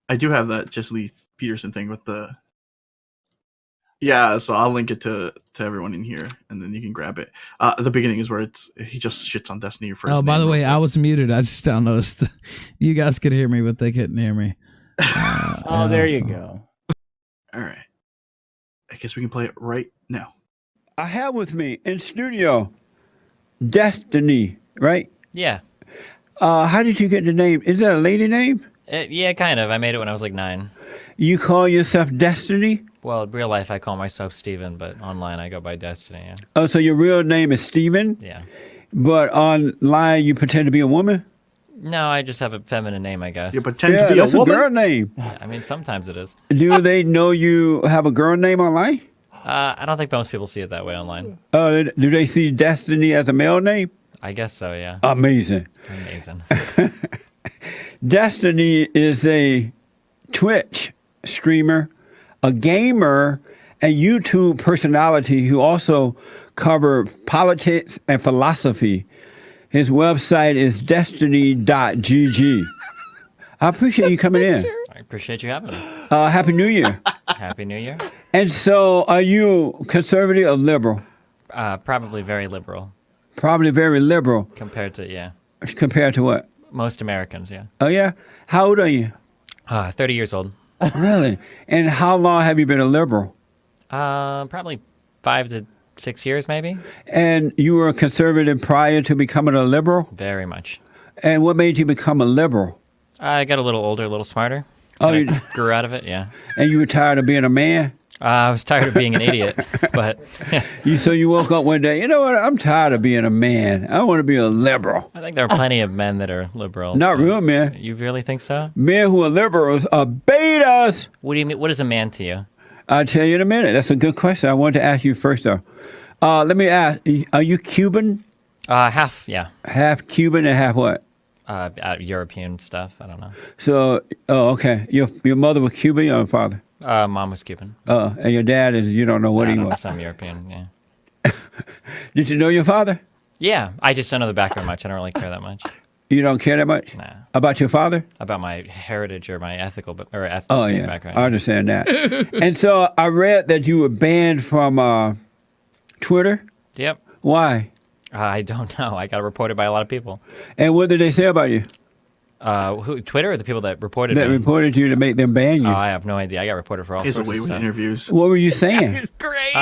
I do have that Jesse Lee Peterson thing with the. Yeah, so I'll link it to everyone in here, and then you can grab it. The beginning is where he just shits on Destiny first. Oh, by the way, I was muted. I just don't notice. You guys could hear me, but they couldn't hear me. There you go. All right. I guess we can play it right now. I have with me in studio Destiny, right? Yeah. How did you get the name? Is that a lady name? Yeah, kind of. I made it when I was like 9. You call yourself Destiny? Well, in real life, I call myself Steven, but online, I go by Destiny. Yeah. Oh, so your real name is Steven? Yeah. But online, you pretend to be a woman? No, I just have a feminine name, I guess. You pretend to be a woman? That's a girl name. Yeah, I mean, sometimes it is. Do they know you have a girl name online? I don't think most people see it that way online. Do they see Destiny as a male name? I guess so, yeah. Amazing. Amazing. Destiny is a Twitch streamer, a gamer, and YouTube personality who also cover politics and philosophy. His website is destiny.gg. I appreciate you coming in. I appreciate you having me. Happy New Year. Happy New Year. And so, are you conservative or liberal? Probably very liberal. Probably very liberal. Compared to, Compared to what? Most Americans, yeah. Oh, yeah? How old are you? 30 years old. Really? And how long have you been a liberal? Probably 5 to 6 years, maybe. And you were a conservative prior to becoming a liberal? Very much. And what made you become a liberal? I got a little older, a little smarter. Oh, you grew out of it, yeah. And you were tired of being a man? I was tired of being an idiot, but So you woke up one day, you know what? I'm tired of being a man. I want to be a liberal. I think there are plenty of men that are liberals. Not real men. You really think so? Men who are liberals are betas. What do you mean? What is a man to you? I'll tell you in a minute. That's a good question. I wanted to ask you first, though. Let me ask, are you Cuban? Half, yeah. Half Cuban and half what? European stuff. I don't know. So, okay. Your mother was Cuban or your father? Mom was Cuban. And your dad is, you don't know what he was? Some European, yeah. Did you know your father? Yeah, I just don't know the background much. I don't really care that much. You don't care that much? Nah. About your father? About my heritage or my ethnic background. I understand that. And so I read that you were banned from Twitter. Yep. Why? I don't know. I got reported by a lot of people. And what did they say about you? Who? Twitter or the people that reported me? That reported you to make them ban you? Oh, I have no idea. I got reported for all sorts of stuff. He's away with interviews. What were you saying? It's great.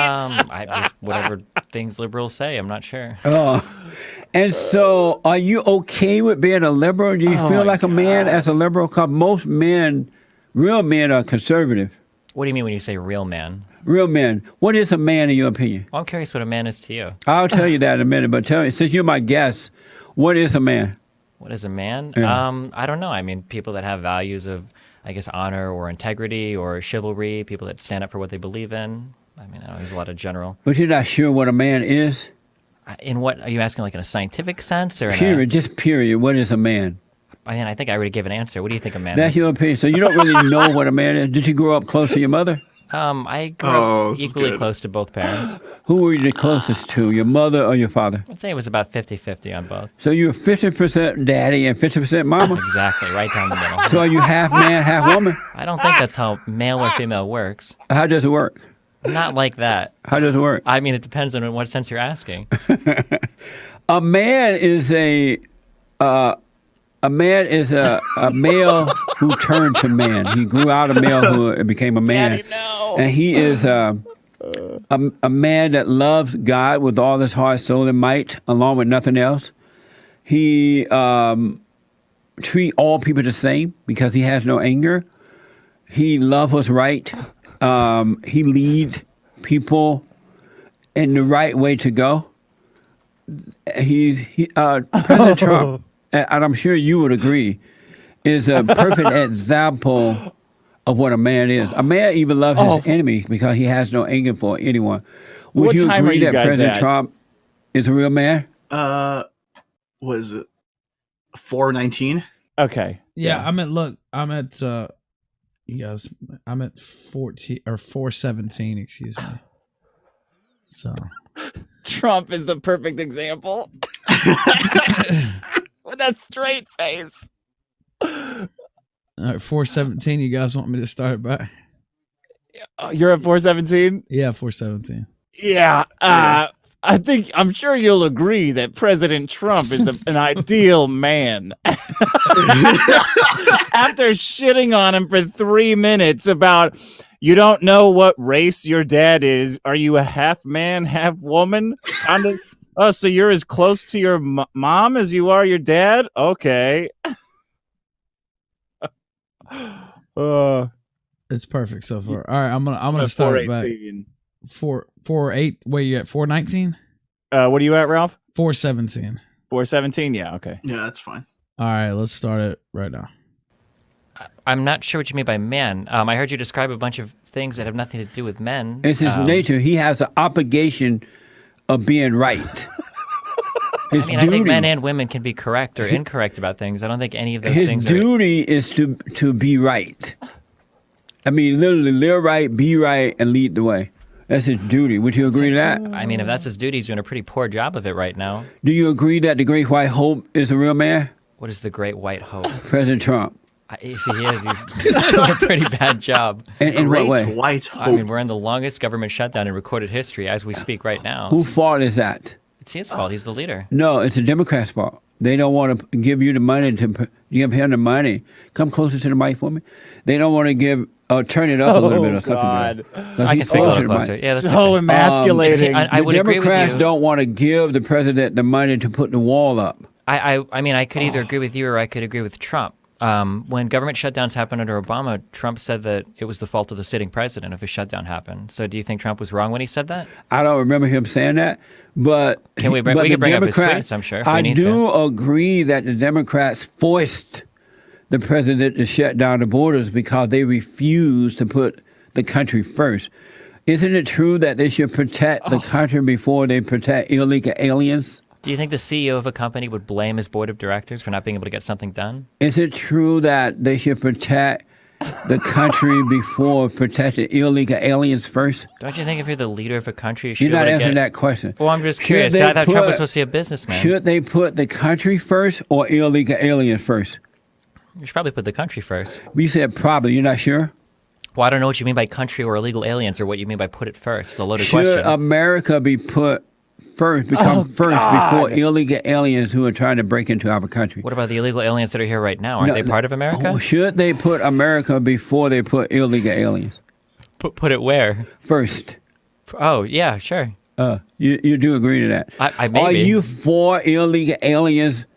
Whatever things liberals say, I'm not sure. And so are you okay with being a liberal? Do you feel like a man as a liberal? Because most men, real men, are conservative. What do you mean when you say real man? Real men. What is a man in your opinion? Well, I'm curious what a man is to you. I'll tell you that in a minute, but tell me, since you're my guest, what is a man? What is a man? Yeah. I don't know. I mean, people that have values of, I guess, honor or integrity or chivalry, people that stand up for what they believe in. I mean, I know there's a lot of general. But you're not sure what a man is? In what, are you asking like in a scientific sense or Period, just period. What is a man? I mean, I think I already gave an answer. What do you think a man is? That's your opinion. So you don't really know what a man is? Did you grow up close to your mother? I grew up equally close to both parents. Who were you the closest to, your mother or your father? I'd say it was about 50-50 on both. So you were 50% daddy and 50% mama? Exactly, right down the middle. So are you half man, half woman? I don't think that's how male or female works. How does it work? Not like that. How does it work? I mean, it depends on in what sense you're asking. A man is a male who turned to man. He grew out of malehood and became a man. Daddy, no. And he is a man that loves God with all his heart, soul, and might, along with nothing else. He treat all people the same because he has no anger. He loves what's right. He lead people in the right way to go. President Trump, and I'm sure you would agree, is a perfect example of what a man is. A man even loves his enemies because he has no anger for anyone. Would What you time are agree you that guys President at? Trump is a real man? Was it 4:19? Okay. Yeah, I'm at you guys, I'm at 14 or 4:17, excuse me. So Trump is the perfect example. With that straight face. All right, 417. You guys want me to start it back? You're at 417? Yeah, 417. Yeah. I'm sure you'll agree that President Trump is an ideal man. After shitting on him for 3 minutes about, you don't know what race your dad is. Are you a half man, half woman? Oh, so you're as close to your mom as you are your dad? Okay. It's perfect so far. All right, I'm gonna start it back. 448. Where you at? 419. What are you at, Ralph? 417. 417. Yeah. Okay. Yeah, that's fine. All right, let's start it right now. I'm not sure what you mean by man. I heard you describe a bunch of things that have nothing to do with men. It's his nature. He has an obligation of being right. I mean, I think men and women can be correct or incorrect about things. I don't think any of those things His duty is to be right. I mean, literally, live right, be right, and lead the way. That's his duty. Would you agree to that? I mean, if that's his duty, he's doing a pretty poor job of it right now. Do you agree that the Great White Hope is a real man? What is the Great White Hope? President Trump. If he is, he's doing a pretty bad job. In what way? White Hope. I mean, we're in the longest government shutdown in recorded history as we speak right now. Whose fault is that? It's his fault. He's the leader. No, it's the Democrats' fault. They don't want to give you the money to give him the money. Come closer to the mic for me. They don't want to give. Turn it up a little bit or something. I can speak a little closer. Yeah, that's so okay. emasculating. I would the agree with Democrats you. don't want to give the president the money to put the wall up. I mean, I could either agree with you or I could agree with Trump. When government shutdowns happened under Obama, Trump said that it was the fault of the sitting president if a shutdown happened. So do you think Trump was wrong when he said that? I don't remember him saying that, but we can bring up his tweets, I'm sure, if we I need do to. agree that the Democrats forced the president to shut down the borders because they refused to put the country first. Isn't it true that they should protect the country before they protect illegal aliens? Do you think the CEO of a company would blame his board of directors for not being able to get something done? Is it true that they should protect the country before protecting illegal aliens first? Don't you think if you're the leader of a country, you should You're be able not to answering get... that question. Well, I'm just Should curious. they I thought Trump was put- supposed to be a businessman. Should they put the country first or illegal aliens first? You should probably put the country first. You said probably. You're not sure? Well, I don't know what you mean by country or illegal aliens or what you mean by put it first. It's a loaded Should question. America be put first, before illegal aliens who are trying to break into our country? What about the illegal aliens that are here right now? Aren't they part of America? Should they put America before they put illegal aliens? Put it where? First. Oh, yeah, sure. You do agree to that? I maybe. Are you for illegal aliens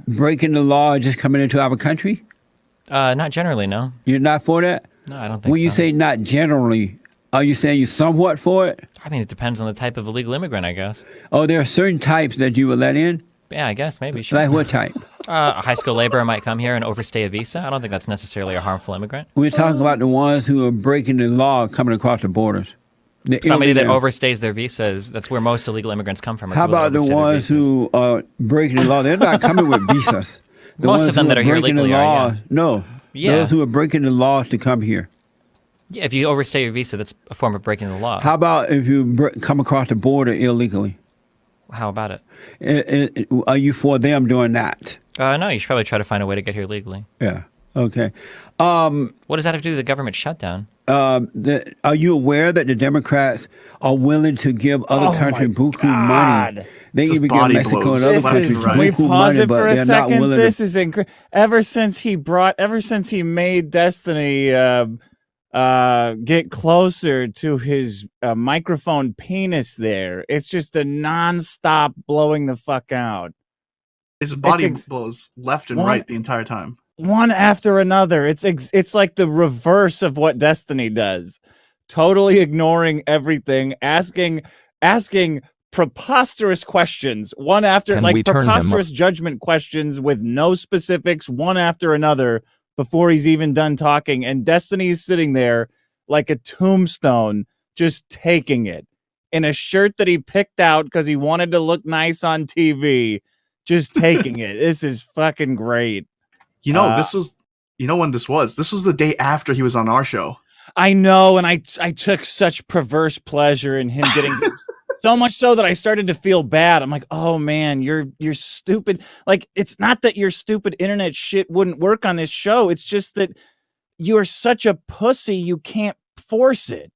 breaking the law and just coming into our country? Not generally, no. You're not for that? No, I don't think When you so. say not generally, are you saying you're somewhat for it? I mean, it depends on the type of illegal immigrant, I guess. Oh, there are certain types that you would let in? Yeah, I guess, maybe. Sure. Like what type? A high school laborer might come here and overstay a visa. I don't think that's necessarily a harmful immigrant. We're talking about the ones who are breaking the law coming across the borders. Somebody that overstays their visas, that's where most illegal immigrants come from. How about the ones who are breaking the law? They're not coming with visas. Most of them that are here legally are, yeah. No. Yeah. Those who are breaking the law to come here. Yeah, if you overstay your visa, that's a form of breaking the law. How about if you come across the border illegally? How about it? Are you for them doing that? No, you should probably try to find a way to get here legally. Yeah. Okay. What does that have to do with the government shutdown? Are you aware that the Democrats are willing to give other countries buku money? They even give Mexico and other countries Can we buku pause money, it for but a they're not second? willing This to. is incredible. Ever since he made Destiny get closer to his microphone penis there, it's just a nonstop blowing the fuck out. His body blows left and right the entire time. One after another. It's like the reverse of what Destiny does. Totally ignoring everything, asking preposterous questions, one after preposterous judgment questions with no specifics, one after another before he's even done talking. And Destiny's sitting there like a tombstone, just taking it in a shirt that he picked out because he wanted to look nice on TV, just taking it. This is fucking great. You know, this was, when this was? This was the day after he was on our show. I know, and I took such perverse pleasure in him getting so much so that I started to feel bad. I'm like, oh man, you're stupid. Like, it's not that your stupid internet shit wouldn't work on this show. It's just that you're such a pussy, you can't force it.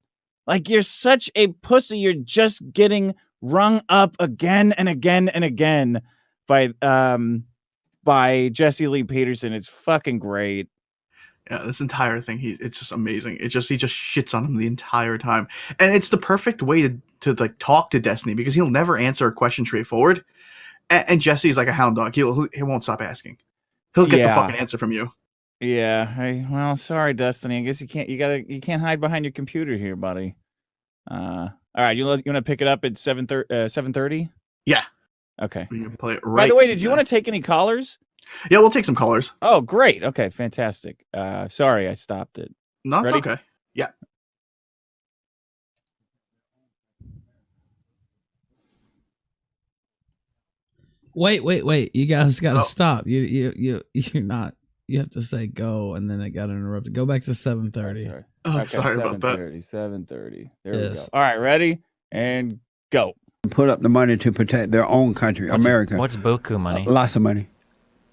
Like, you're such a pussy, you're just getting rung up again and again and again by Jesse Lee Peterson. It's fucking great. Yeah, this entire thing, it's just amazing. He just shits on him the entire time, and it's the perfect way to like talk to Destiny, because he'll never answer a question straightforward, and Jesse's like a hound dog. He won't stop asking. He'll get the fucking answer from you. Yeah. Well, sorry, Destiny. I guess you can't hide behind your computer here, buddy. All right, you want to pick it up at 7:30? Yeah. Okay. We can play it right. By the way, did you want to take any callers? Yeah, we'll take some callers. Oh, great. Okay, fantastic. Sorry, I stopped it. No, it's okay. Yeah. Wait. You guys got to stop. You're not. You have to say go, and then it got interrupted. Go back to 7:30. Sorry about that. 7:30. There we go. All right, ready and go. Put up the money to protect their own country, America. What's Boku money? Lots of money.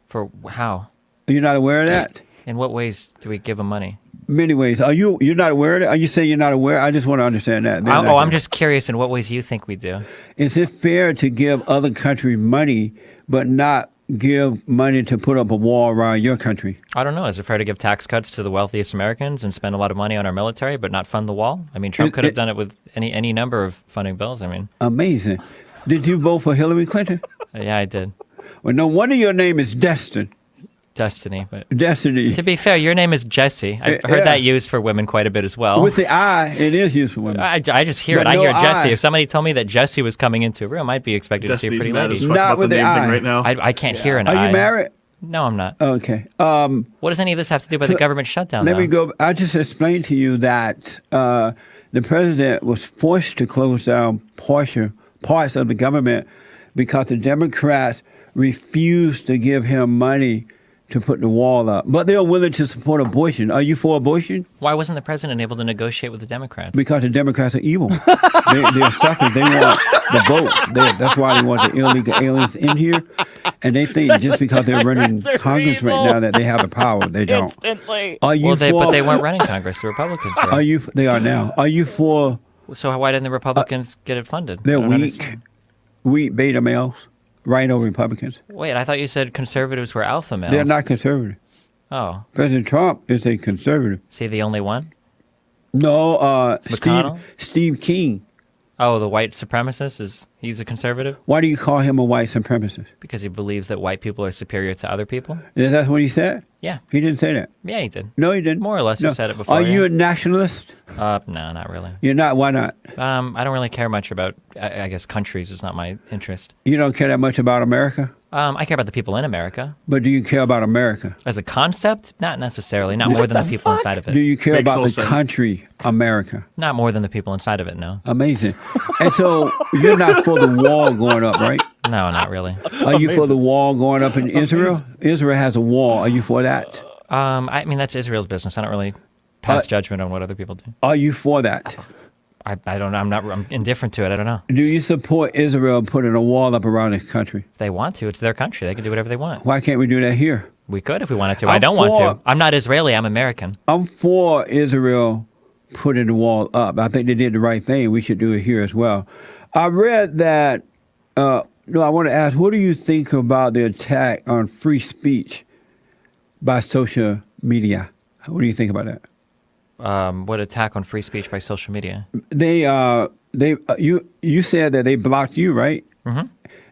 For how? You're not aware of that? In what ways do we give them money? Many ways. You're not aware of it? Are you saying you're not aware? I just want to understand that. I'm just curious in what ways you think we do. Is it fair to give other countries money, but not give money to put up a wall around your country? I don't know. Is it fair to give tax cuts to the wealthiest Americans and spend a lot of money on our military, but not fund the wall? I mean, Trump could have done it with any number of funding bills. I mean, amazing. Did you vote for Hillary Clinton? Yeah, I did. Well, no wonder your name is Destiny. But Destiny. To be fair, your name is Jesse. I've heard that used for women quite a bit as well. With the I, it is used for women. I just hear it. I hear Jesse. If somebody told me that Jesse was coming into a room, I'd be expected to see a pretty lady. Not with the I. Right now. I can't hear an I. Are you married? No, I'm not. Okay. What does any of this have to do with the government shutdown? Let me go. I just explained to you that the president was forced to close down parts of the government because the Democrats refused to give him money to put the wall up. But they're willing to support abortion. Are you for abortion? Why wasn't the president able to negotiate with the Democrats? Because the Democrats are evil. They're suckers. They want the vote. That's why they want the illegal aliens in here. And they think just because they're running Congress right now that they have the power. They don't. Instantly. Are you but they weren't running Congress. The Republicans were. They are now. Are you for... So why didn't the Republicans get it funded? They're weak beta males. Rhino Republicans. Wait, I thought you said conservatives were alpha males. They're not conservative. Oh. President Trump is a conservative. Is he the only one? No, McConnell? Steve King. Oh, the white supremacist? He's a conservative? Why do you call him a white supremacist? Because he believes that white people are superior to other people? Is that what he said? Yeah. He didn't say that. Yeah, he did. No, he didn't. More or less, he said it before. Are you a nationalist? No, not really. You're not? Why not? I don't really care much about, I guess, countries is not my interest. You don't care that much about America? I care about the people in America. But do you care about America? As a concept? Not necessarily. Not more than the people inside of it. Do you care about the country, America? Not more than the people inside of it, no. Amazing. And so you're not for the wall going up, right? No, not really. Are you for the wall going up in Israel? Israel has a wall. Are you for that? I mean, that's Israel's business. I don't really pass judgment on what other people do. Are you for that? I don't know. I'm indifferent to it. I don't know. Do you support Israel putting a wall up around the country? If they want to. It's their country. They can do whatever they want. Why can't we do that here? We could if we wanted to. I don't want to. I'm not Israeli. I'm American. I'm for Israel putting the wall up. I think they did the right thing. We should do it here as well. I read that, I want to ask, what do you think about the attack on free speech by social media? What do you think about that? What attack on free speech by social media? You said that they blocked you, right? Mm-hmm.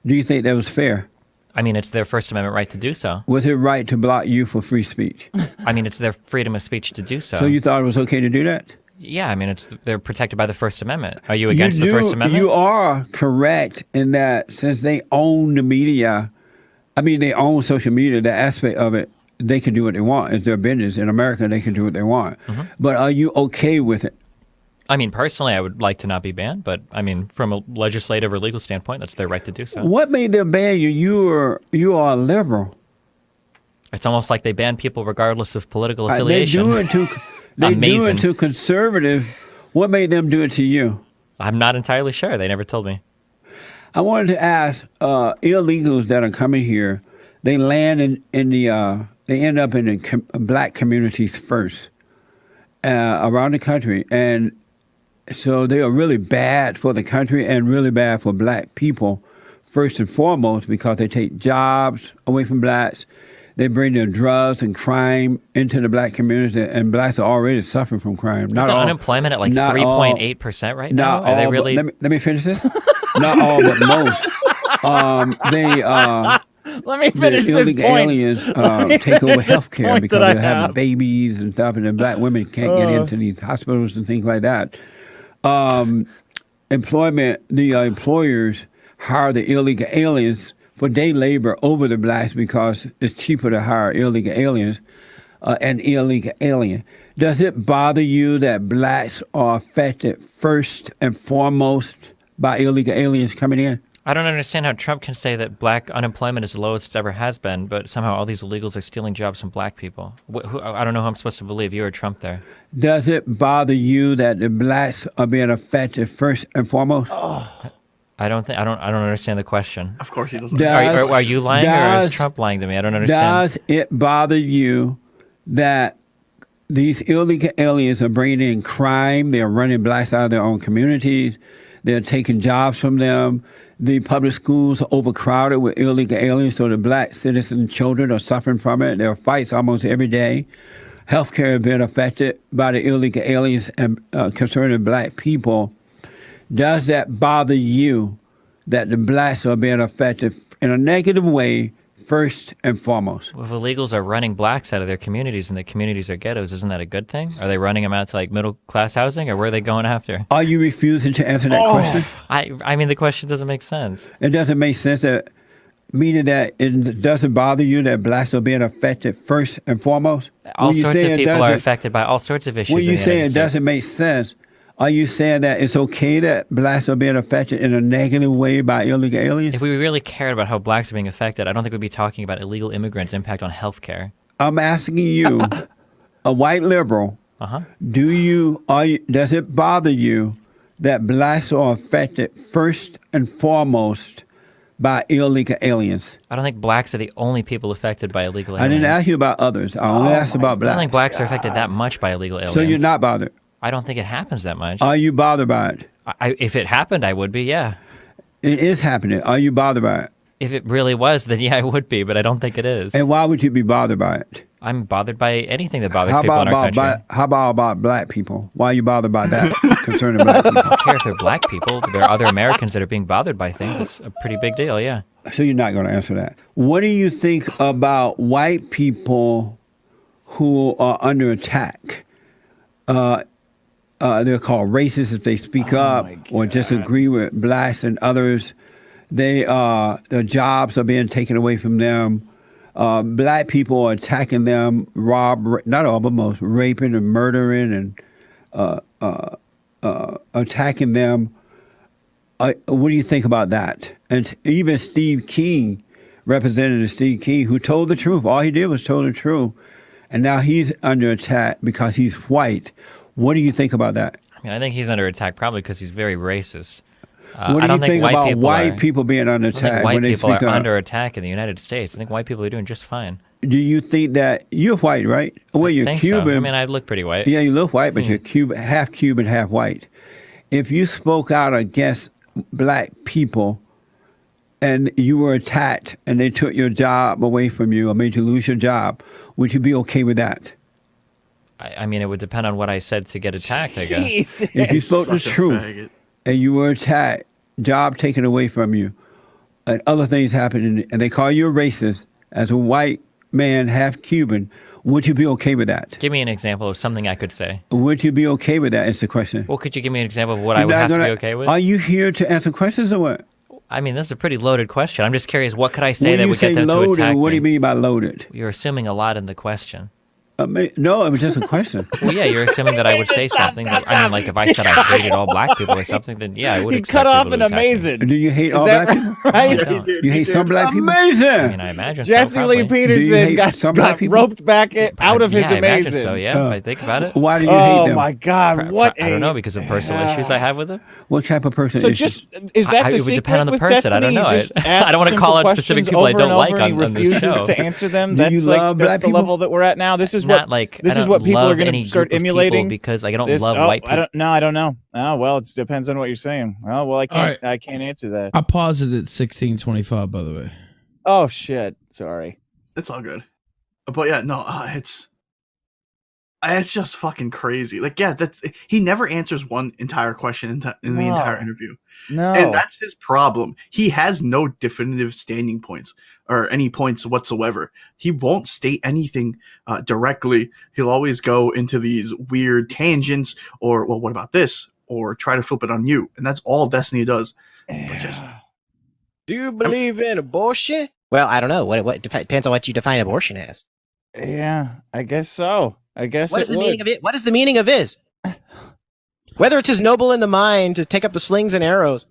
Do you think that was fair? I mean, it's their First Amendment right to do so. Was it right to block you for free speech? I mean, it's their freedom of speech to do so. So you thought it was okay to do that? Yeah, I mean, they're protected by the First Amendment. Are you against the First Amendment? You are correct in that since they own the media, they own social media, the aspect of it, they can do what they want. It's their business. In America, they can do what they want. Mm-hmm. But are you okay with it? I mean, personally, I would like to not be banned, but I mean, from a legislative or legal standpoint, that's their right to do so. What made them ban you? You are a liberal. It's almost like they ban people regardless of political affiliation. They do it to conservative. What made them do it to you? I'm not entirely sure. They never told me. I wanted to ask illegals that are coming here. They land they end up in the black communities first. around the country, and so they are really bad for the country and really bad for black people, first and foremost, because they take jobs away from blacks. They bring their drugs and crime into the black community, and blacks are already suffering from crime. Is unemployment at like 3.8% right now? Are they really? Let me finish this. Not all, but most. Let me finish this point. Aliens take over healthcare because they're having babies and stuff, and then black women can't get into these hospitals and things like that. Employment, the employers hire the illegal aliens for day labor over the blacks because it's cheaper to hire illegal aliens, an illegal alien. Does it bother you that blacks are affected first and foremost by illegal aliens coming in? I don't understand how Trump can say that black unemployment is the lowest it's ever has been, but somehow all these illegals are stealing jobs from black people. I don't know who I'm supposed to believe, you or Trump there. Does it bother you that the blacks are being affected first and foremost? I don't understand the question. Of course he doesn't. Are you lying or is Trump lying to me? I don't understand. Does it bother you that these illegal aliens are bringing in crime? They're running blacks out of their own communities. They're taking jobs from them. The public schools are overcrowded with illegal aliens, so the black citizen children are suffering from it. There are fights almost every day. Healthcare has been affected by the illegal aliens and concerning black people. Does that bother you that the blacks are being affected in a negative way first and foremost? Well, if illegals are running blacks out of their communities and the communities are ghettos, isn't that a good thing? Are they running them out to like middle class housing, or where are they going after? Are you refusing to answer that question? I mean, the question doesn't make sense. It doesn't make sense, meaning that it doesn't bother you that blacks are being affected first and foremost? All sorts of people are affected by all sorts of issues. When you say it doesn't make sense, are you saying that it's okay that blacks are being affected in a negative way by illegal aliens? If we really cared about how blacks are being affected, I don't think we'd be talking about illegal immigrants' impact on health care. I'm asking you, a white liberal, does it bother you that blacks are affected first and foremost by illegal aliens? I don't think blacks are the only people affected by illegal aliens. I didn't ask you about others. I only asked about blacks. I don't think blacks are affected that much by illegal aliens. So you're not bothered? I don't think it happens that much. Are you bothered by it? If it happened, I would be, yeah. It is happening. Are you bothered by it? If it really was, then yeah, I would be, but I don't think it is. And why would you be bothered by it? I'm bothered by anything that bothers people in our country. How about black people? Why are you bothered by that concerning black people? I don't care if they're black people. There are other Americans that are being bothered by things. It's a pretty big deal, yeah. So you're not going to answer that. What do you think about white people who are under attack? They're called racist if they speak up or disagree with blacks and others. Their jobs are being taken away from them. Black people are attacking them, not all, but most, raping and murdering and attacking them. What do you think about that? And even Steve King, Representative Steve King, who told the truth. All he did was told the truth. And now he's under attack because he's white. What do you think about that? I mean, I think he's under attack probably because he's very racist. What do you think about white people being under attack? White people are under attack in the United States. I think white people are doing just fine. Do you think that you're white, right? Well, you're Cuban. So. I mean, I look pretty white. Yeah, you look white, but you're Cuban, half white. If you spoke out against black people and you were attacked and they took your job away from you or made you lose your job, would you be okay with that? I mean, it would depend on what I said to get attacked, I guess. Jesus. If you spoke the truth and you were attacked, job taken away from you, and other things happened, and they call you a racist as a white man, half Cuban, would you be okay with that? Give me an example of something I could say. Would you be okay with that is the question. Well, could you give me an example of what I would have to be okay with? Are you here to answer questions or what? I mean, this is a pretty loaded question. I'm just curious, what could I say that would get them loaded, to attack me? What do you mean by loaded? You're assuming a lot in the question. No, it was just a question. Well, yeah, you're assuming that I would say something. That, I mean, like if I said I hated all black people or something, then yeah, I would expect cut off people an to attack amazing. Do you hate all black people? Right? You hate some black people? Amazing. I mean, I imagine Jesse so, Lee Peterson got roped back out of his amazing. I amazing. imagine so, yeah, if I think about it. Why do you hate them? Oh, my God. What I don't know, because of personal issues I have with them. What type of person so is just, is that the it would secret depend on the with person. Destiny? I don't know. I don't want to call out specific people I don't like on this show. refuses to answer them. That's the level that we're at now. This is this is what people are going to start emulating because I don't love white people. I don't know. Oh well, it depends on what you're saying. Oh well, I can't answer that. I paused it at 16:25. By the way. Oh shit! Sorry. It's all good. But yeah, no, it's just fucking crazy. Like, yeah, he never answers one entire question in the entire interview. No, and that's his problem. He has no definitive standing points or any points whatsoever. He won't state anything directly. He'll always go into these weird tangents, or well, what about this? Or try to flip it on you, and that's all Destiny does. Do you believe in abortion? Well, I don't know. What depends on what you define abortion as. Yeah, I guess so. I guess what is the meaning of it? What is the meaning of is? Whether it's as noble in the mind to take up the slings and arrows.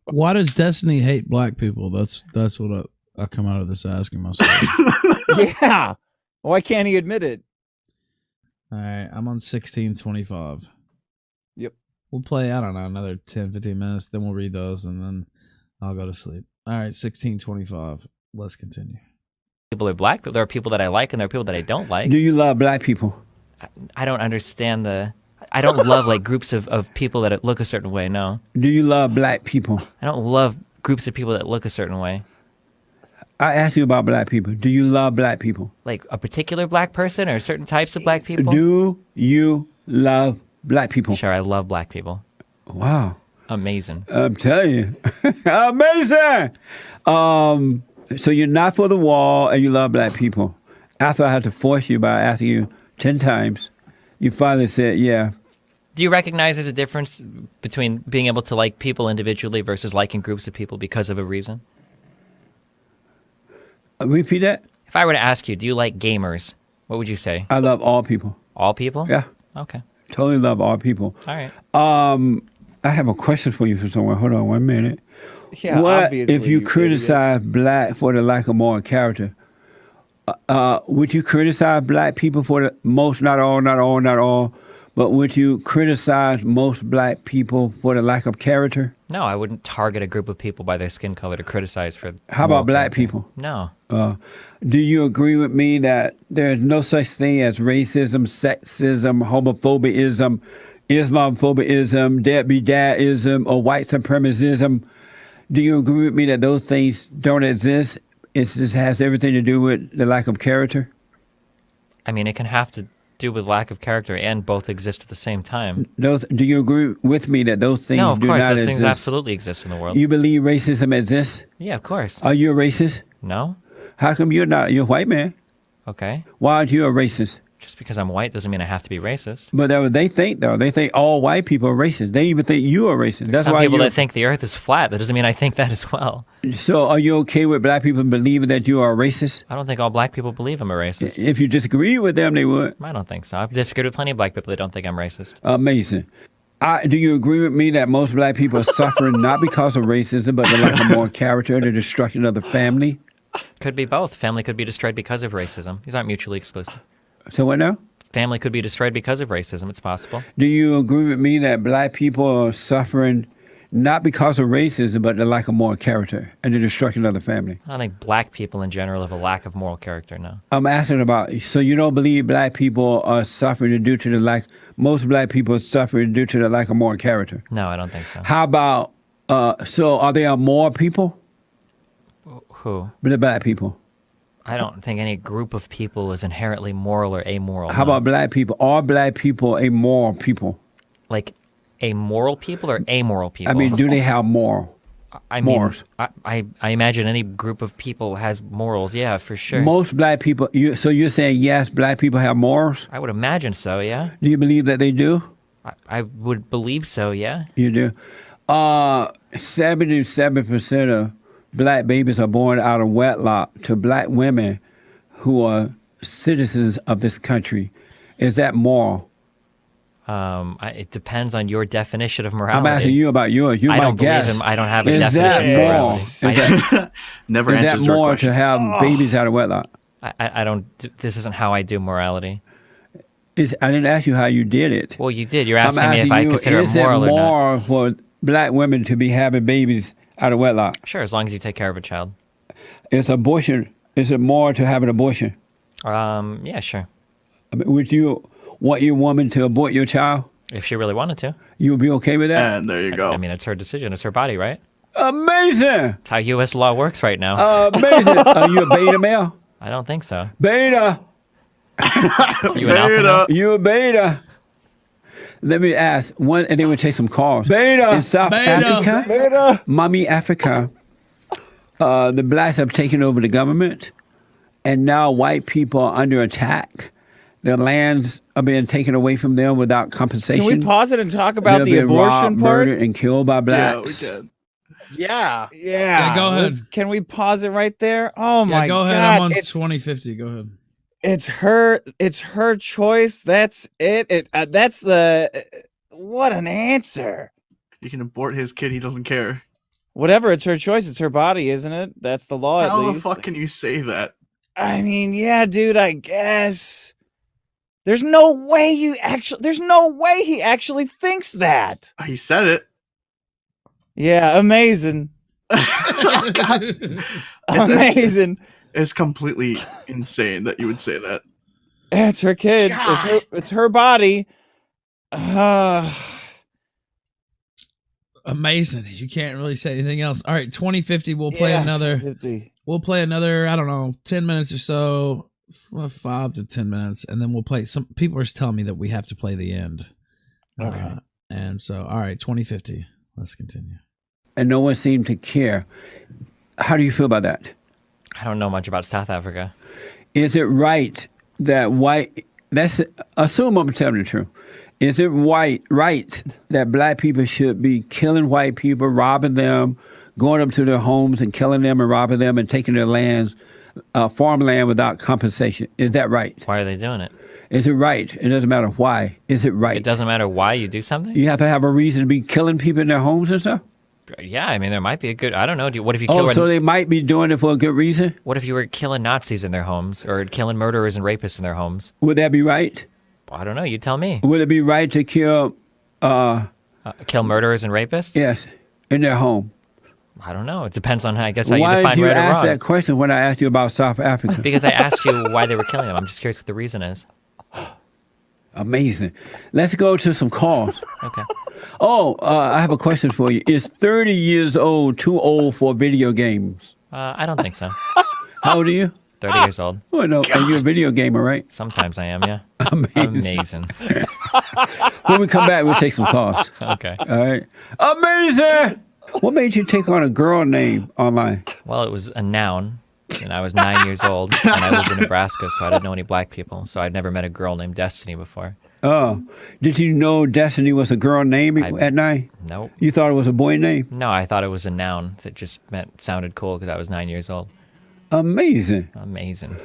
Why does Destiny hate black people? That's what I come out of this asking myself. Yeah. Why can't he admit it? All right, I'm on 16:25. Yep. We'll play, I don't know, another 10, 15 minutes. Then we'll read those, and then I'll go to sleep. All right, 16:25. Let's continue. People are black, but there are people that I like, and there are people that I don't like. Do you love black people? I don't understand I don't love like groups of people that look a certain way. No. Do you love black people? I don't love groups of people that look a certain way. I asked you about black people. Do you love black people? Like a particular black person or certain types of black people? Do you love black people? Sure, I love black people. Wow. Amazing. I'm telling you. Amazing. So you're not for the wall and you love black people. After I had to force you by asking you 10 times, you finally said, yeah. Do you recognize there's a difference between being able to like people individually versus liking groups of people because of a reason? Repeat that? If I were to ask you, do you like gamers? What would you say? I love all people. All people? Yeah. Okay. Totally love all people. All right. I have a question for you for someone. Hold on 1 minute. Yeah, what if you criticize black for the lack of moral character? Would you criticize black people for the most, not all, but would you criticize most black people for the lack of character? No, I wouldn't target a group of people by their skin color to criticize for. How about black people? No. Do you agree with me that there's no such thing as racism, sexism, homophobism, Islamophobism, deadbeat-dadism, or white supremacism? Do you agree with me that those things don't exist? It just has everything to do with the lack of character? I mean, it can have to do with lack of character and both exist at the same time. Do you agree with me that those things do not exist? No, of course, those things absolutely exist in the world. You believe racism exists? Yeah, of course. Are you a racist? No. How come you're not? You're a white man. Okay. Why aren't you a racist? Just because I'm white doesn't mean I have to be racist. But they think, though. They think all white people are racist. They even think you are racist. There's some people that think the earth is flat. That doesn't mean I think that as well. So are you okay with black people believing that you are a racist? I don't think all black people believe I'm a racist. If you disagree with them, they would. I don't think so. I've disagreed with plenty of black people that don't think I'm racist. Amazing. Do you agree with me that most black people are suffering not because of racism, but the lack of moral character, the destruction of the family? Could be both. Family could be destroyed because of racism. These aren't mutually exclusive. So what now? Family could be destroyed because of racism. It's possible. Do you agree with me that black people are suffering not because of racism, but the lack of moral character and the destruction of the family? I don't think black people in general have a lack of moral character, no. I'm asking about, so you don't believe black people are suffering due to the lack, most black people are suffering due to the lack of moral character? No, I don't think so. How about, so are there more people? Who? The black people. I don't think any group of people is inherently moral or amoral. How about black people? Are black people amoral people? Like amoral people or amoral people? I mean, do they have moral? Morals? I imagine any group of people has morals, yeah, for sure. Most black people, so you're saying yes, black people have morals? I would imagine so, yeah. Do you believe that they do? I would believe so, yeah. You do? 77% of black babies are born out of wedlock to black women who are citizens of this country. Is that moral? It depends on your definition of morality. I'm asking you about yours. You might guess. Believe him. I don't have a is definition that of morality. Never is answers that your more question. to have babies out of wedlock? I don't. This isn't how I do morality. I didn't ask you how you did it. Well, you did. You're asking me if I consider it moral or not. Is it moral for black women to be having babies out of wedlock? Sure, as long as you take care of a child. Is it moral to have an abortion? Yeah, sure. I mean, would you want your woman to abort your child? If she really wanted to. You would be okay with that? And there you go. I mean, it's her decision. It's her body, right? Amazing. That's how U.S. law works right now. Amazing. Are you a beta male? I don't think so. Beta. You an alpha male? You a beta. Let me ask one, and then we'll take some calls. Beta. In South Africa, beta. Mommy Africa, the blacks have taken over the government, and now white people are under attack. Their lands are being taken away from them without compensation. Can we pause it and talk about They're the being abortion robbed, part? murdered, and killed by blacks. Yeah, we can. Yeah. Yeah. Go ahead. Can we pause it right there? Oh my god. Go ahead. I'm on 2050. Go ahead. It's her choice. That's it. That's the what an answer. You can abort his kid. He doesn't care. Whatever. It's her choice. It's her body, isn't it? That's the law. How at the least. fuck can you say that? I mean, yeah, dude. I guess. There's no way he actually thinks that. He said it. Yeah, amazing. Amazing. It's completely insane that you would say that. It's her kid. It's her body. Amazing. You can't really say anything else. All right, 2050. We'll play another. 2050. We'll play another. I don't know, 10 minutes or so, 5 to 10 minutes, and then we'll play. Some people are telling me that we have to play the end. Okay. And so, all right, 2050. Let's continue. And no one seemed to care. How do you feel about that? I don't know much about South Africa. Is it right that assume I'm telling the truth. Is it right that black people should be killing white people, robbing them, going up to their homes and killing them and robbing them and taking their lands, farmland without compensation? Is that right? Why are they doing it? Is it right? It doesn't matter why. Is it right? It doesn't matter why you do something? You have to have a reason to be killing people in their homes and stuff? Yeah, I mean, there might be a good, I don't know. What if you kill... so they might be doing it for a good reason? What if you were killing Nazis in their homes or killing murderers and rapists in their homes? Would that be right? Well, I don't know. You tell me. Would it be right to kill... kill murderers and rapists? Yes, in their home. I don't know. It depends on, how you define Why did you right or ask wrong. that question when I asked you about South Africa? Because I asked you why they were killing them. I'm just curious what the reason is. Amazing. Let's go to some calls. Okay. Oh, I have a question for you. Is 30 years old too old for video games? I don't think so. How old are you? 30 years old. Oh, no. Are you a video gamer, right? Sometimes I am, yeah. Amazing. Amazing. When we come back, we'll take some calls. Okay. All right. Amazing. What made you take on a girl name online? Well, it was a noun, and I was 9 years old, and I lived in Nebraska, so I didn't know any black people. So I'd never met a girl named Destiny before. Oh. Did you know Destiny was a girl name at 9? Nope. You thought it was a boy name? No, I thought it was a noun that just sounded cool because I was 9 years old. Amazing. Amazing.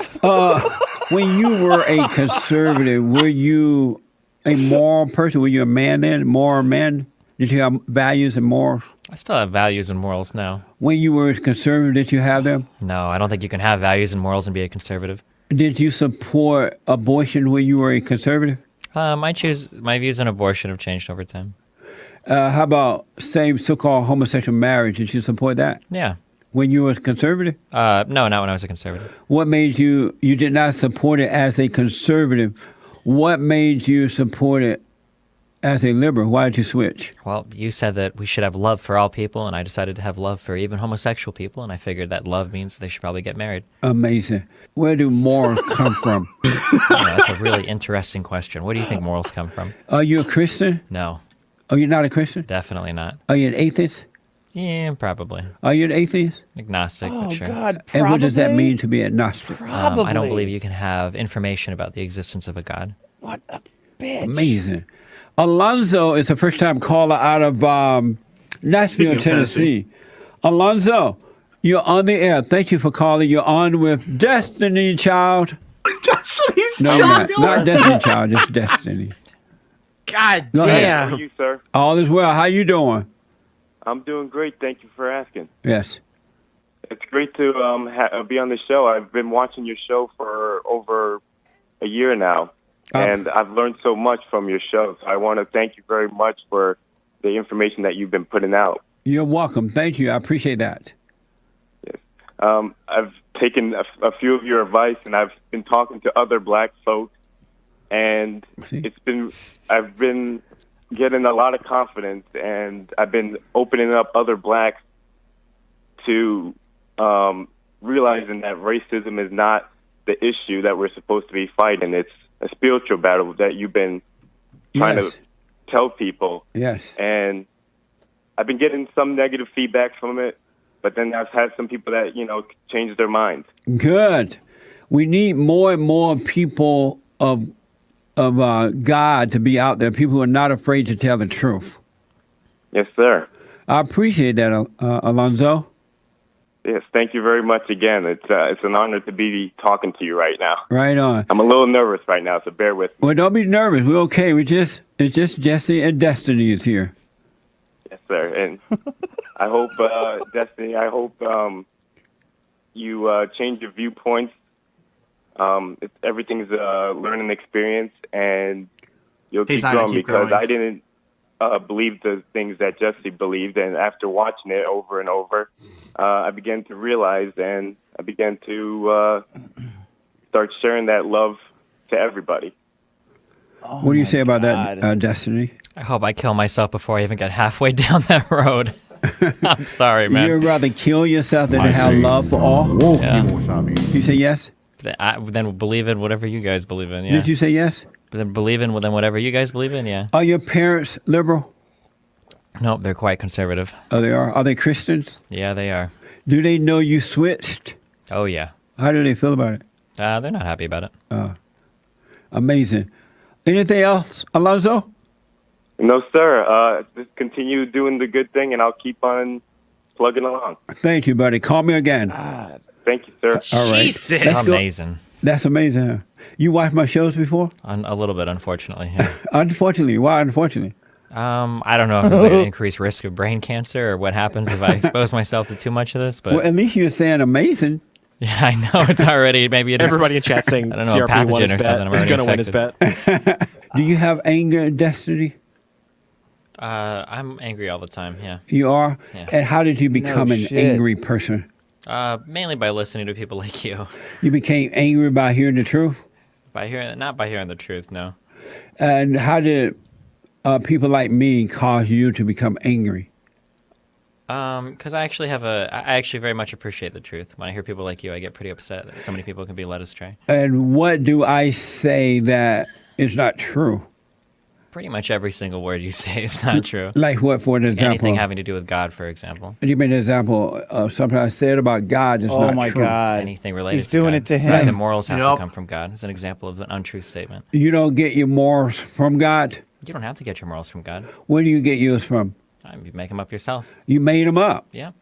When you were a conservative, were you a moral person? Were you a man then? Moral man? Did you have values and morals? I still have values and morals now. When you were a conservative, did you have them? No, I don't think you can have values and morals and be a conservative. Did you support abortion when you were a conservative? My views on abortion have changed over time. How about so-called homosexual marriage? Did you support that? Yeah. When you were a conservative? No, not when I was a conservative. What made you did not support it as a conservative? What made you support it as a liberal? Why did you switch? Well, you said that we should have love for all people, and I decided to have love for even homosexual people, and I figured that love means they should probably get married. Amazing. Where do morals come from? That's a really interesting question. Where do you think morals come from? Are you a Christian? No. Oh, you're not a Christian? Definitely not. Are you an atheist? Yeah, probably. Are you an atheist? Agnostic, but sure. God, probably. And what does that mean to be agnostic? Probably. I don't believe you can have information about the existence of a God. What a bitch. Amazing. Alonzo is a first-time caller out of Nashville, Tennessee. Alonzo, you're on the air. Thank you for calling. You're on with Destiny Child. Destiny's No, Child? not Destiny Child, just Destiny. God Go ahead. damn. How are you, sir? All is well. How you doing? I'm doing great. Thank you for asking. Yes. It's great to be on the show. I've been watching your show for over a year now, and I've learned so much from your show. So I want to thank you very much for the information that you've been putting out. You're welcome. Thank you. I appreciate that. Yes. I've taken a few of your advice, and I've been talking to other black folks, and I've been getting a lot of confidence, and I've been opening up other blacks to realizing that racism is not the issue that we're supposed to be fighting. It's a spiritual battle that you've been trying to tell people. Yes. And I've been getting some negative feedback from it, but then I've had some people that, changed their minds. Good. We need more and more people of God to be out there, people who are not afraid to tell the truth. Yes, sir. I appreciate that, Alonzo. Yes, thank you very much again. It's an honor to be talking to you right now. Right on. I'm a little nervous right now, so bear with me. Well, don't be nervous. We're okay. It's just Jesse and Destiny is here. Yes, sir. And I hope, Destiny, you change your viewpoints. Everything's a learning experience, and you'll keep going because I didn't believe the things that Jesse believed, and after watching it over and over, I began to realize, and I began to start sharing that love to everybody. Oh, what do you say about that, Destiny? I hope I kill myself before I even get halfway down that road. I'm sorry, man. You'd rather kill yourself than to have love for all? Yeah. You say yes? Then believe in whatever you guys believe in, yeah. Did you say yes? Then believe in whatever you guys believe in, yeah. Are your parents liberal? No, they're quite conservative. Oh, they are? Are they Christians? Yeah, they are. Do they know you switched? Oh, yeah. How do they feel about it? They're not happy about it. Amazing. Anything else, Alonzo? No, sir. Just continue doing the good thing, and I'll keep on plugging along. Thank you, buddy. Call me again. Thank you, sir. All right. Jesus. Amazing. That's amazing. Huh? You watched my shows before? A little bit, unfortunately. Yeah. Unfortunately. Why unfortunately? I don't know if there's an increased risk of brain cancer or what happens if I expose myself to too much of this. But well, at least you're saying amazing. Yeah, I know. It's already maybe everybody in chat saying CRP won his bet. He's going to win his bet. Do you have anger and Destiny? I'm angry all the time, yeah. You are? Yeah. And how did you become an angry person? Mainly by listening to people like you. You became angry by hearing the truth? Not by hearing the truth, no. And how did people like me cause you to become angry? Because I actually very much appreciate the truth. When I hear people like you, I get pretty upset that so many people can be led astray. And what do I say that is not true? Pretty much every single word you say is not true. Like what, for an example? Anything having to do with God, for example. You mean an example of something I said about God is not true? Oh, my God. Anything related He's doing God. it to him. The morals have to come from God. It's an example of an untrue statement. You don't get your morals from God? You don't have to get your morals from God. Where do you get yours from? You make them up yourself. You made them up? Yeah.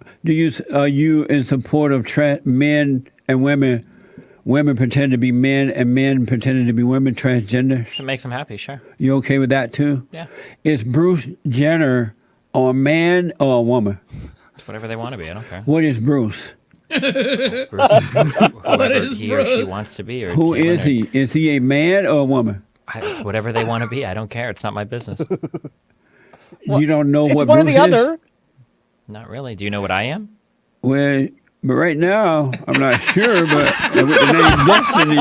Are you in support of men and women pretend to be men and men pretending to be women, transgenders? It makes them happy, sure. You okay with that too? Yeah. Is Bruce Jenner a man or a woman? It's whatever they want to be. I don't care. What is Bruce? Bruce is whoever he or she wants to be. Or who is he? Is he a man or a woman? It's whatever they want to be. I don't care. It's not my business. You don't know what one Bruce or the other. Not really. Do you know what I am? Well, but right now, I'm not sure, but with the name Destiny,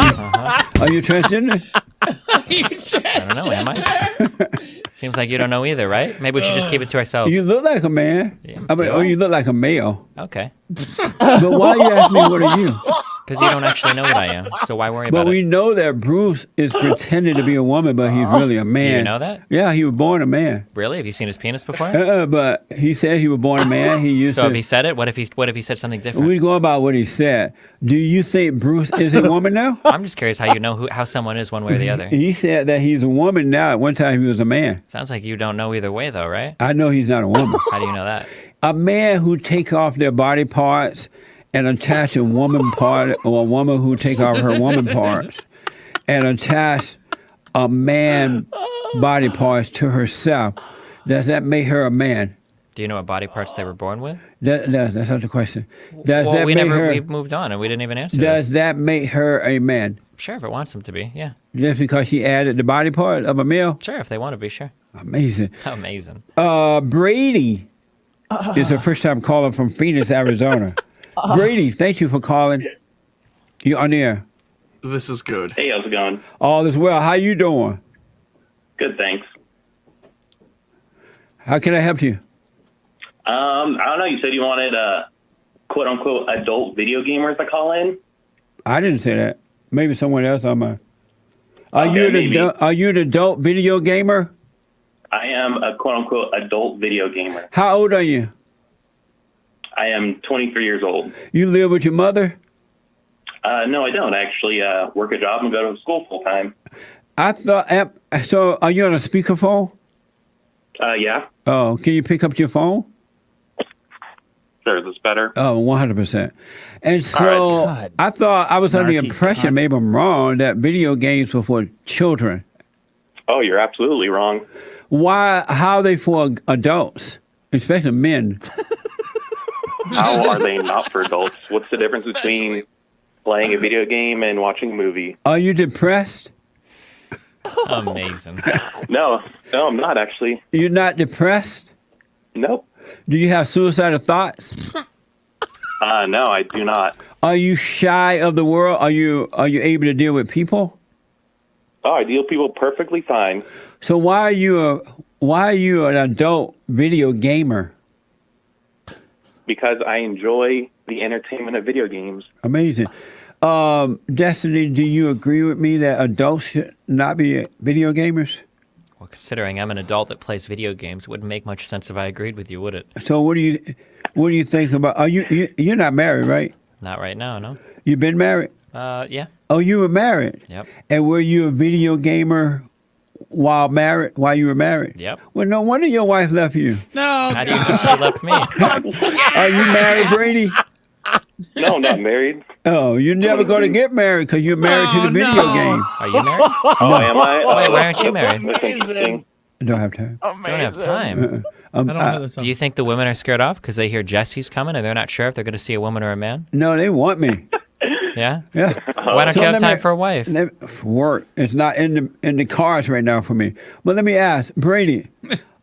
are you transgender? I don't know, am I? Seems like you don't know either, right? Maybe we should just keep it to ourselves. You look like a man. Yeah. Or you look like a male. Okay. But why you ask me what are you? Because you don't actually know what I am, so why worry about it? But we know that Bruce is pretending to be a woman, but he's really a man. Do you know that? Yeah, he was born a man. Really? Have you seen his penis before? But he said he was born a man. He used so if he said it, what if he said something different? We go about what he said. Do you think Bruce is a woman now? I'm just curious how you know how someone is one way or the other. He said that he's a woman now. At one time he was a man. Sounds like you don't know either way, though, right? I know he's not a woman. How do you know that? A man who take off their body parts and attach a woman part, or a woman who take off her woman parts and attach a man body parts to herself, does that make her a man? Do you know what body parts they were born with? That's not the question. We moved on and we didn't even answer Does that make her a man? Sure, if it wants them to be, yeah. Just because she added the body part of a male? Sure, if they want to be, sure. Amazing. Amazing. Brady is a first-time caller from Phoenix, Arizona. Brady, thank you for calling. You on there? This is good. Hey, how's it going? All is well. How you doing? Good, thanks. How can I help you? I don't know. You said you wanted quote unquote adult video gamers to call in. I didn't say that. Maybe someone else on my. Are Okay, you an adult video gamer? I am a quote unquote adult video gamer. How old are you? I am 23 years old. You live with your mother? No, I don't. I actually work a job and go to school full time. I thought. So, are you on a speakerphone? Yeah. Oh, can you pick up your phone? Sure, is this better? Oh, 100%. And so right. I thought I was under the Snarky impression, cunt. maybe I'm wrong, that video games were for children. Oh, you're absolutely wrong. Why? How are they for adults, especially men? How are they not for adults? What's the difference between playing a video game and watching a movie? Are you depressed? Amazing. No, I'm not actually. You're not depressed? Nope. Do you have suicidal thoughts? No, I do not. Are you shy of the world? Are you able to deal with people? Oh, I deal with people perfectly fine. So why are you an adult video gamer? Because I enjoy the entertainment of video games. Amazing. Destiny, do you agree with me that adults should not be video gamers? Well, considering I'm an adult that plays video games, it wouldn't make much sense if I agreed with you, would it? So what do you think about? Are you're not married, right? Not right now, no. You been married? Yeah. Oh, you were married. Yep. And were you a video gamer while you were married? Yep. Well, no wonder your wife left you. No. How do you know she left me? Are you married, Brady? No, I'm not married. Oh, you're never going to get married because you're married to the video game. Are you married? Oh, am I? Wait, why aren't you married? That's interesting. I don't have time. Don't have time. I don't have the time. Do you think the women are scared off because they hear Jesse's coming and they're not sure if they're going to see a woman or a man? No, they want me. Yeah? Yeah. Why don't So you have let time me- for a wife? Work. It's not in the cards right now for me. But let me ask, Brady.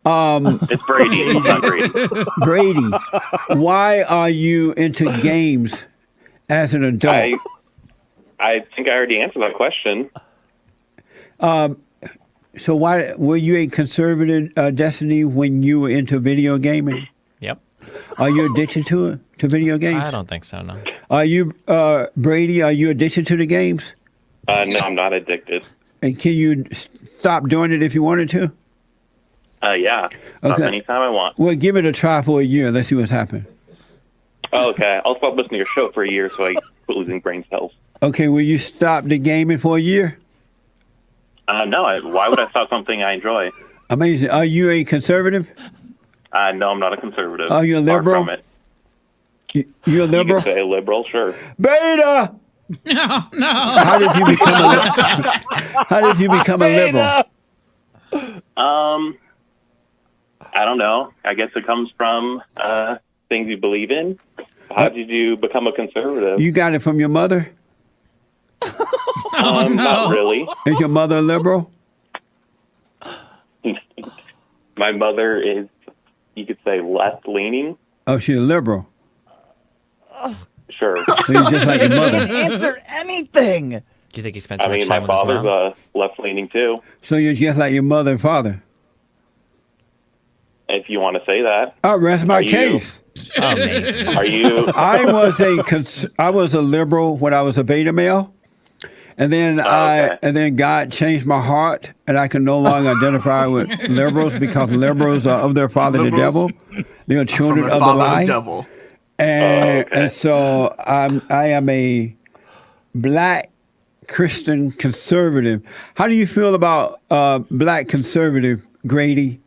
It's Brady. It's not Brady. Brady, why are you into games as an adult? I think I already answered that question. So why were you a conservative, Destiny, when you were into video gaming? Yep. Are you addicted to it, to video games? I don't think so, no. Are you, Brady, are you addicted to the games? No, I'm not addicted. And can you stop doing it if you wanted to? Yeah. Stop Okay. anytime I want. Well, give it a try for a year. Let's see what's happening. Oh, okay. I'll stop listening to your show for a year so I quit losing brain cells. Okay, will you stop the gaming for a year? No, why would I stop something I enjoy? Amazing. Are you a conservative? No, I'm not a conservative. Are you a Far liberal? from it. You a You liberal? can say a liberal, sure. Beta! No. How did you become a liberal? I don't know. I guess it comes from things you believe in. How did you become a conservative? You got it from your mother? Not really. Is your mother a liberal? My mother is, you could say, left-leaning. Oh, she's a liberal. Sure. So you're just like your mother. Answer anything. Do you think he spent too I much mean, time my with his mom? father's left-leaning, too, So you're just like your mother and father. if you want to say that. I'll rest my Are you- case. Amazing. Are you... I was a liberal when I was a beta male. And then okay. God changed my heart, and I can no longer identify with liberals because liberals are of their father the devil. They are children From the of the father, lie. the devil. And, okay. and so I am a black Christian conservative. How do you feel about black conservative, Grady?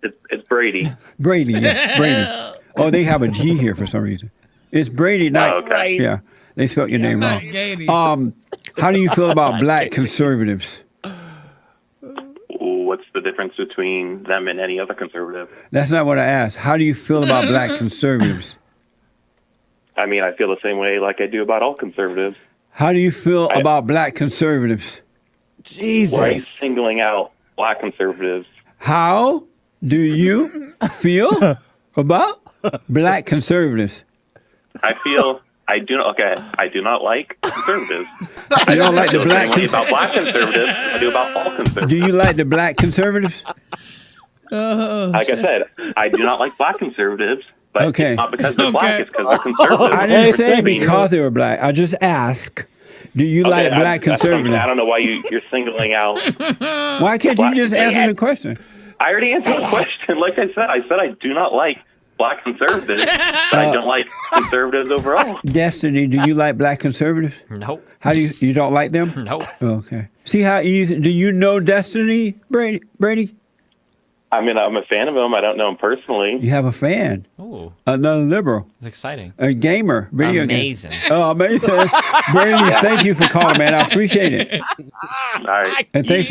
It's Brady. Brady, yeah, Brady. Oh, they have a G here for some reason. It's Brady, not Oh, okay. yeah. They spelled your name Not wrong. Gady. How do you feel about black conservatives? What's the difference between them and any other conservative? That's not what I asked. How do you feel about black conservatives? I mean, I feel the same way like I do about all conservatives. How do you feel about black conservatives? Why are you Jesus. singling out black conservatives? How do you feel about black conservatives? I feel I do not like conservatives. You don't like the black conservatives? About black conservatives, I do about all conservatives. Do you like the black conservatives? Like I said, I do not like black conservatives, but Okay. it's not because they're black, it's because they're conservatives. I didn't say because they were black. I just asked, do you like black conservatives? I don't know why you're singling out. Why can't you just answer the question? I already answered the question. Like I said I do not like black conservatives, but I don't like conservatives overall. Destiny, do you like black conservatives? Nope. How do you don't like them? Nope. Okay. See how easy? Do you know Destiny, Brady? I mean, I'm a fan of him. I don't know him personally. You have a fan. Ooh, Another liberal. it's exciting. A gamer. Video Amazing. Game. Oh, amazing. Brady, thank you for calling, man. I appreciate it. All right. And thanks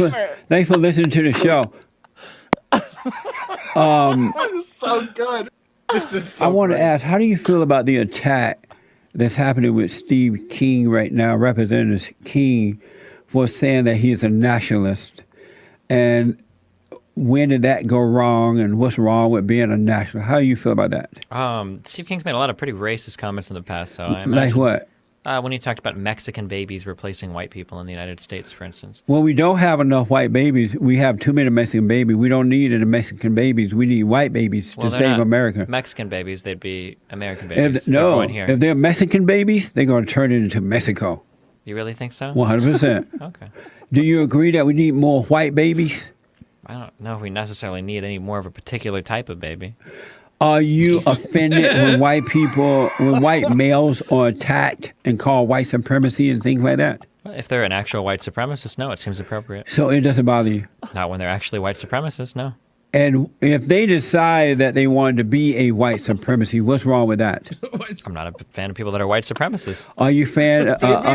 for listening to the show. This is so good. This is so I want to great. ask, how do you feel about the attack that's happening with Steve King right now, Representative King, for saying that he is a nationalist? And when did that go wrong, and what's wrong with being a nationalist? How do you feel about that? Steve King's made a lot of pretty racist comments in the past. So I Like imagine, what? when he talked about Mexican babies replacing white people in the United States, for instance. Well, we don't have enough white babies. We have too many Mexican babies. We don't need any Mexican babies. We need white babies Well, to they're save not America. Mexican babies, they'd be American babies. If, no, born here. if they're Mexican babies, they're going to turn it into Mexico. You really think so? 100%. Okay. Do you agree that we need more white babies? I don't know if we necessarily need any more of a particular type of baby. Are you offended when white males are attacked and called white supremacy and things like that? If they're an actual white supremacist, no, it seems appropriate. So it doesn't bother you? Not when they're actually white supremacists, no. And if they decide that they wanted to be a white supremacy, what's wrong with that? I'm not a fan of people that are white supremacists. Are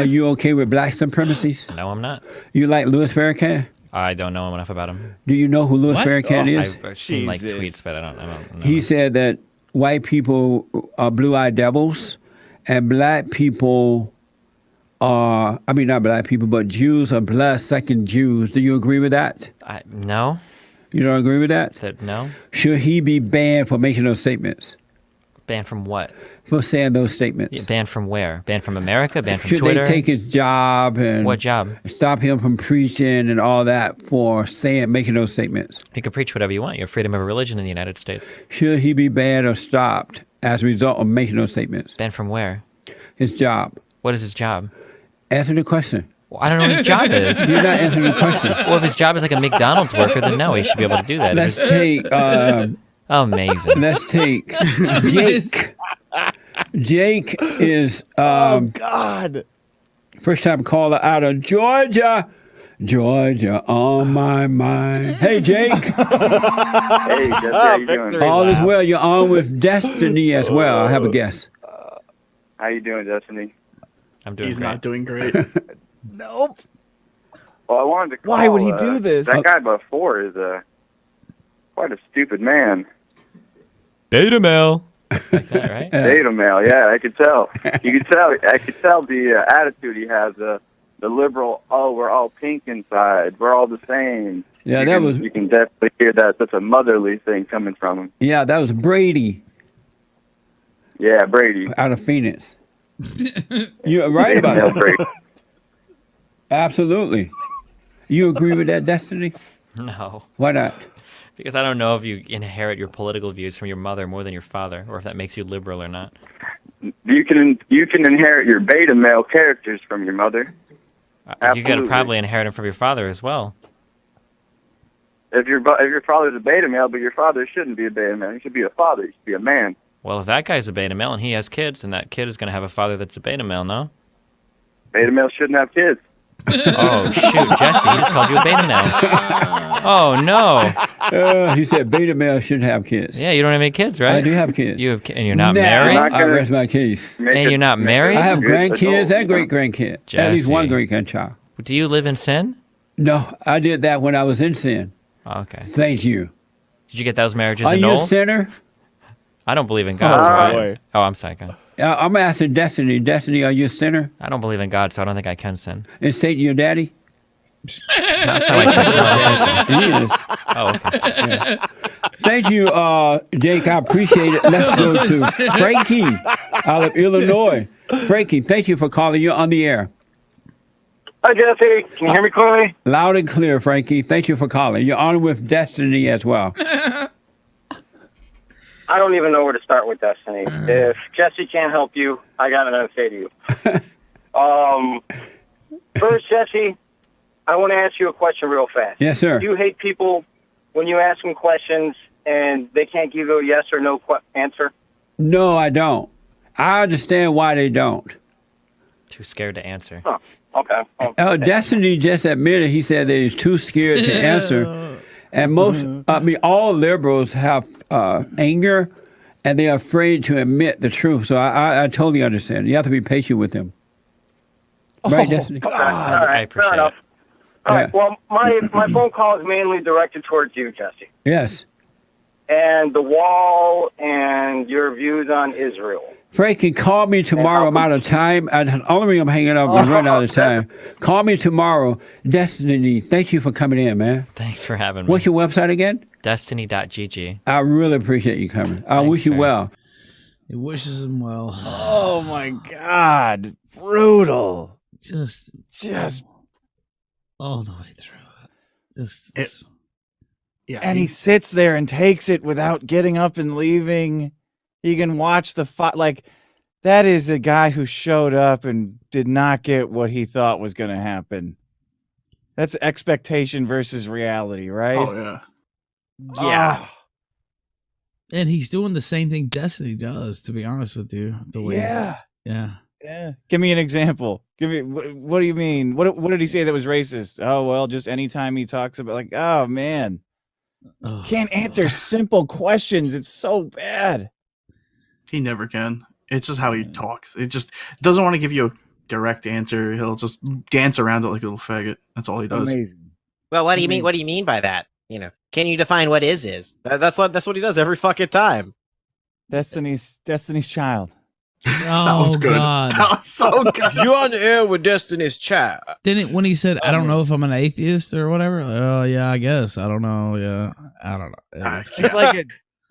you okay with black supremacies? No, I'm not. You like Louis Farrakhan? I don't know enough about him. Do you know who Louis Farrakhan is? I've seen like Jesus. tweets, but I don't know. He said that white people are blue-eyed devils, and black people are, I mean, not black people, but Jews are blood-sucking Jews. Do you agree with that? No. You don't agree with that? No. Should he be banned for making those statements? Banned from what? For saying those statements. Yeah, banned from where? Banned from America? Banned from Should Twitter? they take his job and What job? stop him from preaching and all that for making those statements? You can preach whatever you want. You have freedom of religion in the United States. Should he be banned or stopped as a result of making those statements? Banned from where? His job. What is his job? Answer the question. Well, I don't know what his job is. You're not answering the question. Well, if his job is like a McDonald's worker, then no, he should be able to do that. Let's take Amazing. Let's take Jake. Jake is oh God. First time caller out of Georgia. Georgia on my mind. Hey Jake. Hey, Jesse, how you doing? All is well. You're on with Destiny as well. I have a guess. How you doing, Destiny? I'm doing He's great. not doing great. Nope. Well, I wanted to call, Why would he do this? That guy before is quite a stupid man. Beta male. Like that, right? Beta male, yeah, I could tell. You could tell. I could tell the attitude he has. The liberal. Oh, we're all pink inside. We're all the same. Yeah, You can definitely hear that. That's a motherly thing coming from him. Yeah, that was Brady. Yeah, Brady. Out of Phoenix. You're right about that. Brady. Absolutely. You agree with that, Destiny? No. Why not? Because I don't know if you inherit your political views from your mother more than your father, or if that makes you liberal or not. You can inherit your beta male characters from your mother. You got to Absolutely. probably inherit them from your father as well. If your father's a beta male, but your father shouldn't be a beta male. He should be a father. He should be a man. Well, if that guy's a beta male and he has kids, then that kid is going to have a father that's a beta male, no? Beta males shouldn't have kids. Oh, shoot, Jesse, he just called you a beta male. Oh, no. He said beta male shouldn't have kids. Yeah, you don't have any kids, right? I do have kids. You have, and you're not Nah, married? I rest my case. And you're not married? I have grandkids and great-grandkids. At least one great-grandchild. Do you live in sin? No, I did that when I was in sin. Oh, okay. Thank you. Did you get those marriages Are you annulled? a sinner? I don't believe in God. so I- oh, I'm sorry. Go. I'm asking Destiny. Destiny, are you a sinner? I don't believe in God, so I don't think I can sin. Is Satan your daddy? That's how I can. He is. Oh, okay. Yeah. Thank you, Jake. I appreciate it. Let's go to Frankie out of Illinois. Frankie, thank you for calling. You're on the air. Hi, Jesse. Can you hear me clearly? Loud and clear, Frankie. Thank you for calling. You're on with Destiny as well. I don't even know where to start with Destiny. If Jesse can't help you, I got nothing to say to you. First, Jesse, I want to ask you a question real fast. Yes, sir. Do you hate people when you ask them questions and they can't give you a yes or no answer? No, I don't. I understand why they don't. Too scared to answer. Oh, okay. Destiny just admitted, he said that he's too scared to answer. And all liberals have anger, and they're afraid to admit the truth. So I totally understand. You have to be patient with them. Right, Destiny? God. All right, I appreciate fair enough. it. All right, well, my phone call is mainly directed towards you, Jesse. Yes. And the wall and your views on Israel. Frankie, call me tomorrow. I'm out of time. The only reason I'm hanging up is running out of time. Call me tomorrow. Destiny, thank you for coming in, man. Thanks for having me. What's your website again? Destiny.gg. I really appreciate you coming. I wish you well. He wishes him well. Oh, my God. Brutal. Just all the way through. Yeah, And he sits there and takes it without getting up and leaving. You can watch the fight. Like, that is a guy who showed up and did not get what he thought was going to happen. That's expectation versus reality, right? Oh, yeah. Yeah. And he's doing the same thing Destiny does, to be honest with you. The way yeah. Give me an example. Give me what do you mean? What did he say that was racist? Oh, well, just anytime he talks about, like, oh man. Can't answer simple questions. It's so bad. He never can. It's just how he talks. It just doesn't want to give you a direct answer. He'll just dance around it like a little faggot. That's all he does. Amazing. Well, what do you mean? What do you mean by that? You know, can you define what is? That's what he does every fucking time. Destiny's Child. That was good. God. That was so good. You on the air with Destiny's Child. Then when he said, I don't know if I'm an atheist or whatever. Oh, yeah, I guess. I don't know. Yeah, I don't know. It's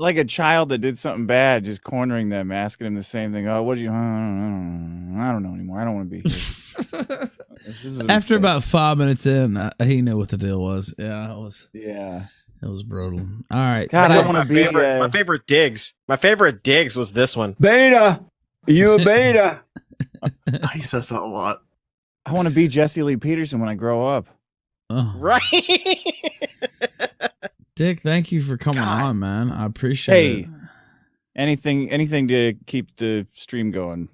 like a child that did something bad, just cornering them, asking them the same thing. Oh, what do you? I don't know anymore. I don't want to be here. After about 5 minutes in, he knew what the deal was. Yeah, it was. Yeah, it was brutal. All right, God, I want to be. My favorite digs. My favorite digs was this one. Beta, you a beta. He says that a lot. I want to be Jesse Lee Peterson when I grow up. Oh. Right. Dick, thank you for coming on, man. I appreciate it. Anything to keep the stream going.